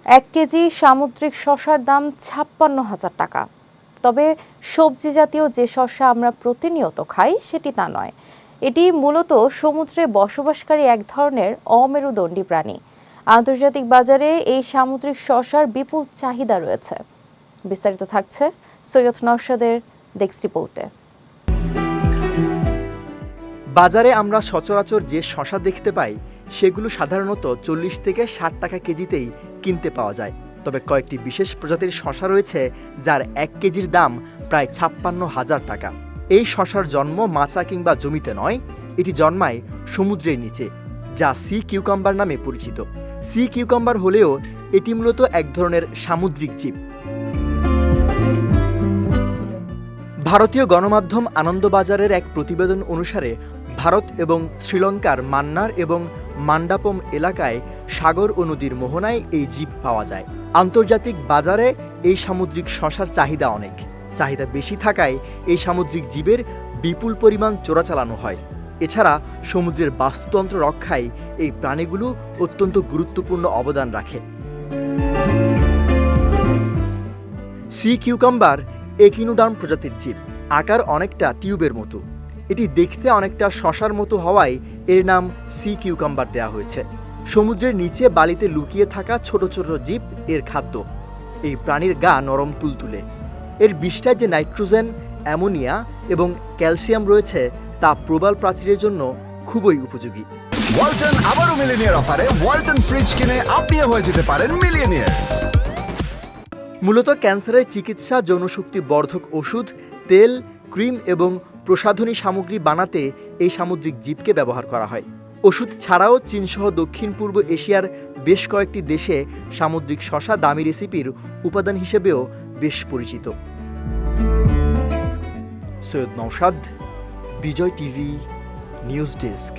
1 KG সামুদ্রিক শসার দাম ৫৬,০০০ টাকা। তবে সবজি জাতীয় যে শসা আমরা প্রতিনিয়ত খাই সেটি তা নয়। এটি মূলত সমুদ্রে বসবাসকারী এক ধরনের অমেরুদণ্ডী প্রাণী। আন্তর্জাতিক বাজারে এই সামুদ্রিক শসার বিপুল চাহিদা রয়েছে। বিস্তারিত থাকছে সৈয়দ নওশাদের ডেস্ক রিপোর্টে। বাজারে আমরা সচরাচর যে শসা দেখতে পাই সেগুলো সাধারণত ৪০ থেকে ৬০ টাকা কেজিতেই কিনতে পাওয়া যায়। তবে কয়েকটি বিশেষ প্রজাতির শসা রয়েছে যার ১ কেজির দাম প্রায় ৫৬,০০০ টাকা। এই শসার জন্ম মাচা কিংবা জমিতে নয়, এটি জন্মায় সমুদ্রের নিচে, যা সি কিউকাম্বার নামে পরিচিত। সি কিউকাম্বার হলেও এটি মূলত এক ধরনের সামুদ্রিক জীব। ভারতীয় গণমাধ্যম আনন্দবাজারের এক প্রতিবেদন অনুসারে ভারত এবং শ্রীলঙ্কার মান্নার এবং মান্ডাপম এলাকায় সাগর ও নদীর মোহনায় এই জীব পাওয়া যায়। আন্তর্জাতিক বাজারে এই সামুদ্রিক শসার চাহিদা অনেক। চাহিদা বেশি থাকায় এই সামুদ্রিক জীবের বিপুল পরিমাণ চোরাচালানো হয়। এছাড়া সমুদ্রের বাস্তুতন্ত্র রক্ষায় এই প্রাণীগুলো অত্যন্ত গুরুত্বপূর্ণ অবদান রাখে। সি কিউকাম্বার একিনোডার্ম প্রজাতির জীব। আকার অনেকটা টিউবের মতো। এটি দেখতে অনেকটা শসার মতো হওয়ায় এর নাম সি কিউকাম্বার দেওয়া হয়েছে। সমুদ্রের নিচে বালিতে লুকিয়ে থাকা ছোট ছোট জীব এর খাদ্য। এই প্রাণীর গা নরম তুলতুলে। এর বিষ্ঠায় যে নাইট্রোজেন, অ্যামোনিয়া এবং ক্যালসিয়াম রয়েছে তা প্রবাল প্রাচীরের জন্য খুবই উপযোগী। ওয়ালটন আবারও মিলিনিয়ার অফারে ওয়ালটন ফ্রিজ কিনে আপনিও হয়ে যেতে পারেন মিলিয়নিয়ার। মূলত ক্যান্সারের চিকিৎসা, যৌনশক্তি বর্ধক ওষুধ, তেল, ক্রিম এবং প্রসাধনী সামগ্রী বানাতে এই সামুদ্রিক জীবকে ব্যবহার করা হয়। ওষুধ ছাড়াও চীনসহ দক্ষিণ পূর্ব এশিয়ার বেশ কয়েকটি দেশে সামুদ্রিক শসা দামি রেসিপির উপাদান হিসেবেও বেশ পরিচিত। সৈয়দ নওশাদ, বিজয় টিভি, নিউজ ডেস্ক।